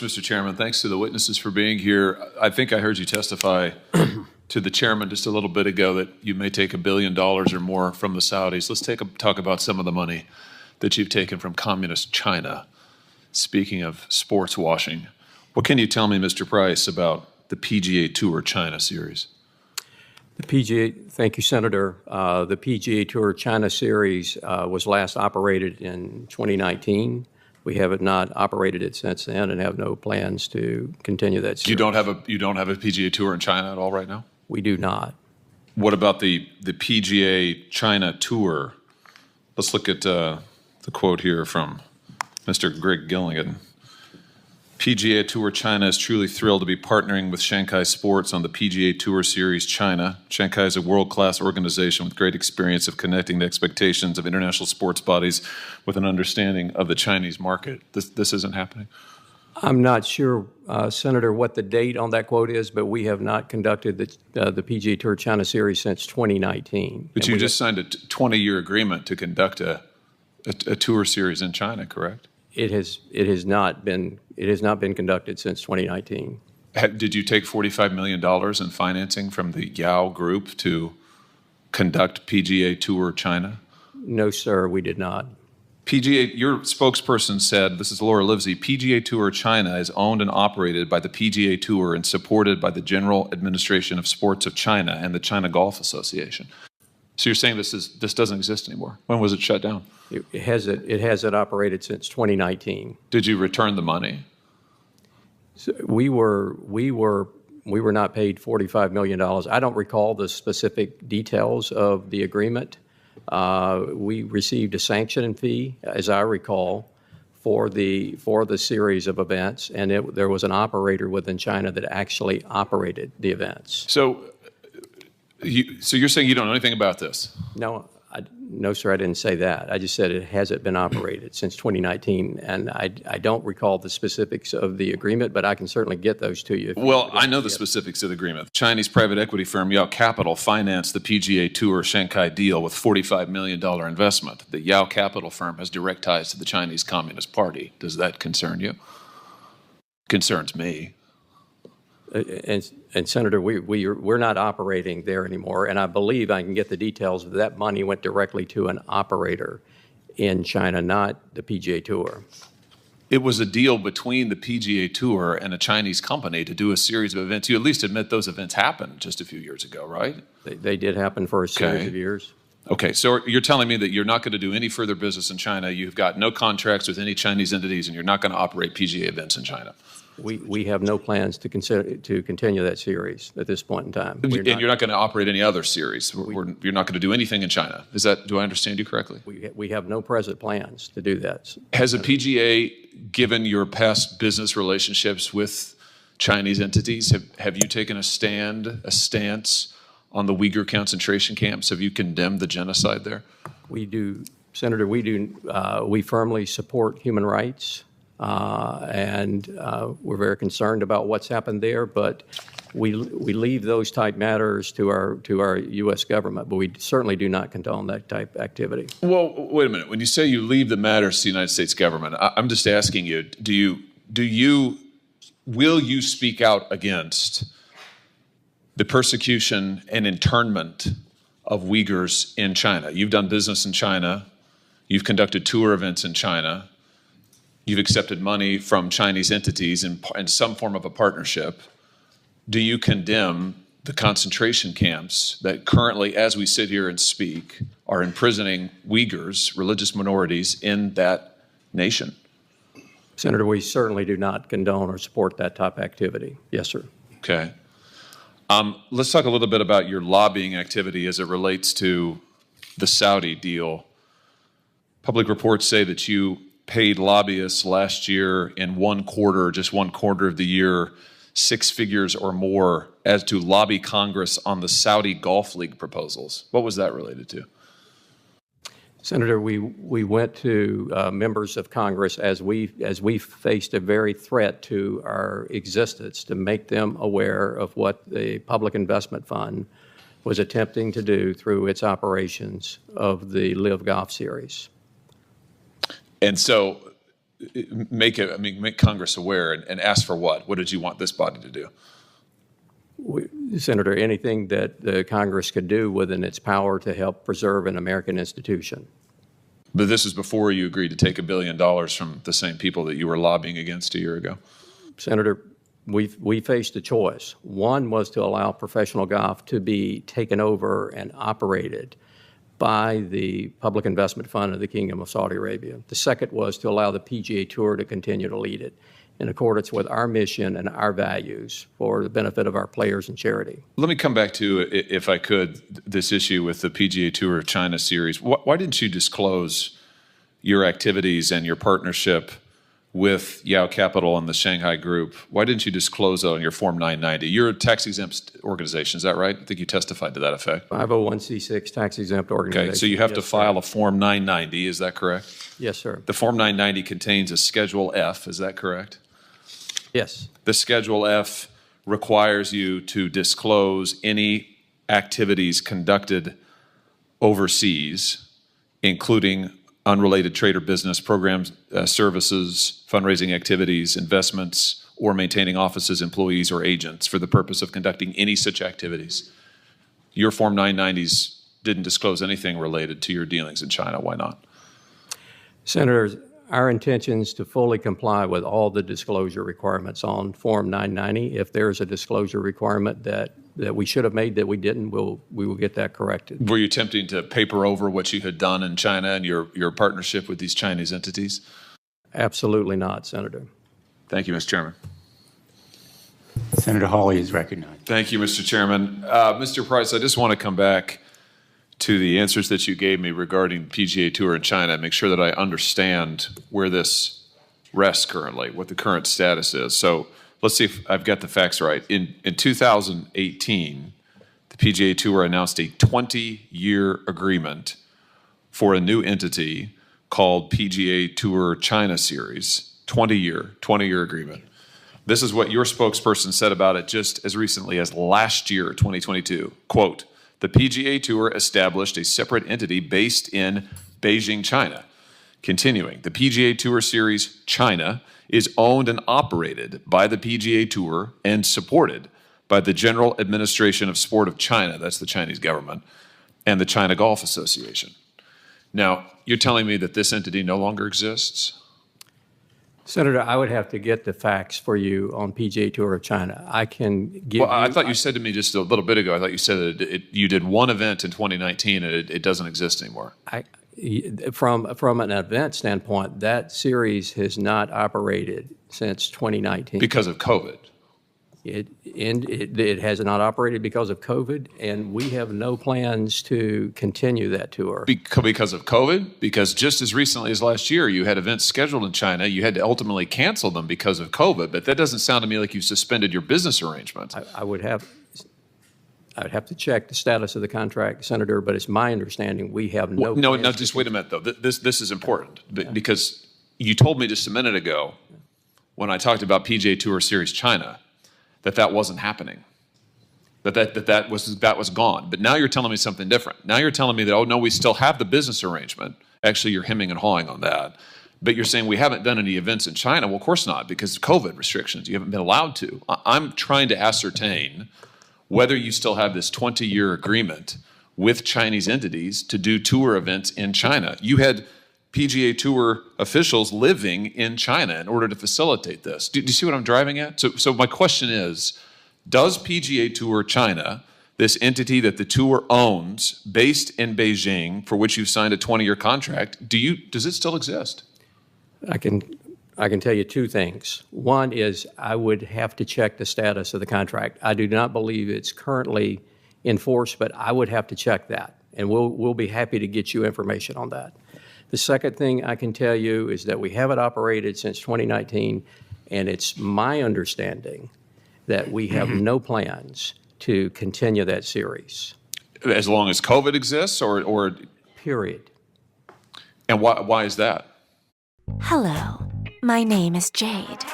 Mr. Chairman, thanks to the witnesses for being here. I think I heard you testify to the chairman just a little bit ago that you may take $1 billion or more from the Saudis. Let's talk about some of the money that you've taken from communist China. Speaking of sports washing, what can you tell me, Mr. Price, about the PGA Tour China Series? The PGA, thank you, Senator. The PGA Tour China Series was last operated in 2019. We have not operated it since then, and have no plans to continue that series. You don't have a PGA Tour in China at all right now? We do not. What about the PGA China Tour? Let's look at the quote here from Mr. Greg Gilligan. PGA Tour China is truly thrilled to be partnering with Shanghai Sports on the PGA Tour Series China. Shanghai is a world-class organization with great experience of connecting the expectations of international sports bodies with an understanding of the Chinese market. This isn't happening? I'm not sure, Senator, what the date on that quote is, but we have not conducted the PGA Tour China Series since 2019. But you just signed a 20-year agreement to conduct a tour series in China, correct? It has not been conducted since 2019. Did you take $45 million in financing from the Yao Group to conduct PGA Tour China? No, sir, we did not. PGA, your spokesperson said, this is Laura Livesey, PGA Tour China is owned and operated by the PGA Tour and supported by the General Administration of Sports of China and the China Golf Association. So you're saying this doesn't exist anymore? When was it shut down? It hasn't operated since 2019. Did you return the money? So we were not paid $45 million. I don't recall the specific details of the agreement. We received a sanction fee, as I recall, for the series of events, and there was an operator within China that actually operated the events. So you're saying you don't know anything about this? No, sir, I didn't say that. I just said it hasn't been operated since 2019, and I don't recall the specifics of the agreement, but I can certainly get those to you. Well, I know the specifics of the agreement. Chinese private equity firm Yao Capital financed the PGA Tour Shanghai deal with $45 million investment. The Yao Capital firm has direct ties to the Chinese Communist Party. Does that concern you? Concerns me. And Senator, we're not operating there anymore, and I believe I can get the details of that money went directly to an operator in China, not the PGA Tour. It was a deal between the PGA Tour and a Chinese company to do a series of events. You at least admit those events happened just a few years ago, right? They did happen for a series of years. Okay, so you're telling me that you're not going to do any further business in China, you've got no contracts with any Chinese entities, and you're not going to operate PGA events in China? We have no plans to continue that series at this point in time. And you're not going to operate any other series? You're not going to do anything in China? Do I understand you correctly? We have no present plans to do that. Has the PGA, given your past business relationships with Chinese entities, have you taken a stance on the Uyghur concentration camps? Have you condemned the genocide there? We do, Senator. We firmly support human rights. And we're very concerned about what's happened there, but we leave those type matters to our U.S. government, but we certainly do not condone that type of activity. Well, wait a minute. When you say you leave the matters to the United States government, I'm just asking you: will you speak out against the persecution and internment of Uyghurs in China? You've done business in China. You've conducted tour events in China. You've accepted money from Chinese entities in some form of a partnership. Do you condemn the concentration camps that currently, as we sit here and speak, are imprisoning Uyghurs, religious minorities, in that nation? Senator, we certainly do not condone or support that type of activity. Yes, sir. Okay. Let's talk a little bit about your lobbying activity as it relates to the Saudi deal. Public reports say that you paid lobbyists last year in just one quarter of the year, 6 figures or more as to lobby Congress on the Saudi Golf League proposals. What was that related to? Senator, we went to members of Congress as we faced a very threat to our existence to make them aware of what the Public Investment Fund was attempting to do through its operations of the Live Golf Series. And so make Congress aware and ask for what? What did you want this body to do? Senator, anything that the Congress could do within its power to help preserve an American institution. But this is before you agreed to take $1 billion from the same people that you were lobbying against a year ago. Senator, we faced a choice. One was to allow professional golf to be taken over and operated by the Public Investment Fund of the Kingdom of Saudi Arabia. The second was to allow the PGA Tour to continue to lead it in accordance with our mission and our values for the benefit of our players and charity. Let me come back to, if I could, this issue with the PGA Tour of China series. Why didn't you disclose your activities and your partnership with Yao Capital and the Shanghai Group? Why didn't you disclose that on your Form 990? You're a tax-exempt organization, is that right? I think you testified to that effect. 501c6 tax-exempt organization. Okay, so you have to Yes, file sir. a Form 990, is that correct? Yes, sir. The Form 990 contains a Schedule F, is that correct? Yes. The Schedule F requires you to disclose any activities conducted overseas, including unrelated trade or business programs, services, fundraising activities, investments, or maintaining offices, employees, or agents for the purpose of conducting any such activities. Your Form 990s didn't disclose anything related to your dealings in China. Why not? Senators, our intention is to fully comply with all the disclosure requirements on Form 990. If there's a disclosure requirement that we should have made that we didn't, we will get that corrected. Were you attempting to paper over what you had done in China and your partnership with these Chinese entities? Absolutely not, Senator. Thank you, Mr. Chairman. Senator Hawley is recognized. Thank you, Mr. Chairman. Mr. Price, I just want to come back to the answers that you gave me regarding PGA Tour in China and make sure that I understand where this rests currently, what the current status is. So let's see if I've got the facts right. In 2018, the PGA Tour announced a 20-year agreement for a new entity called PGA Tour China Series. 20-year agreement. This is what your spokesperson said about it just as recently as last year, 2022. Quote, "The PGA Tour established a separate entity based in Beijing, China." Continuing, "The PGA Tour Series China is owned and operated by the PGA Tour and supported by the General Administration of Sport of China," that's the Chinese government, "and the China Golf Association." Now, you're telling me that this entity no longer exists? Senator, I would have to get the facts for you on PGA Tour of China. I can give Well, you... I thought you said to me just a little bit ago, I thought you said that you did one event in 2019 and it doesn't exist anymore. From an event standpoint, that series has not operated since 2019. Because of COVID. It has not operated because of COVID, and we have no plans to continue that tour. Because of COVID? Because just as recently as last year, you had events scheduled in China. You had to ultimately cancel them because of COVID, but that doesn't sound to me like you suspended your business arrangements. I would have to check the status of the contract, Senator, but it's my understanding we have no No, plans just wait a minute, though. This is important because you told me just a minute ago when I talked about PGA Tour Series China that wasn't happening, that was gone. But now you're telling me something different. Now you're telling me that, oh, no, we still have the business arrangement. Actually, you're hemming and hawing on that. But you're saying we haven't done any events in China. Well, of course not, because of COVID restrictions. You haven't been allowed to. I'm trying to ascertain whether you still have this 20-year agreement with Chinese entities to do tour events in China. You had PGA Tour officials living in China in order to facilitate this. Do you see what I'm driving at? So my question is, does PGA Tour China, this entity that the tour owns based in Beijing, for which you've signed a 20-year contract, does it still exist? I can tell you two things. One is I would have to check the status of the contract. I do not believe it's currently in force, but I would have to check that, and we'll be happy to get you information on that. The second thing I can tell you is that we haven't operated since 2019, and it's my understanding that we have no plans to continue that series. As long as COVID exists, or Period. And why is that? Hello, my name is Jade.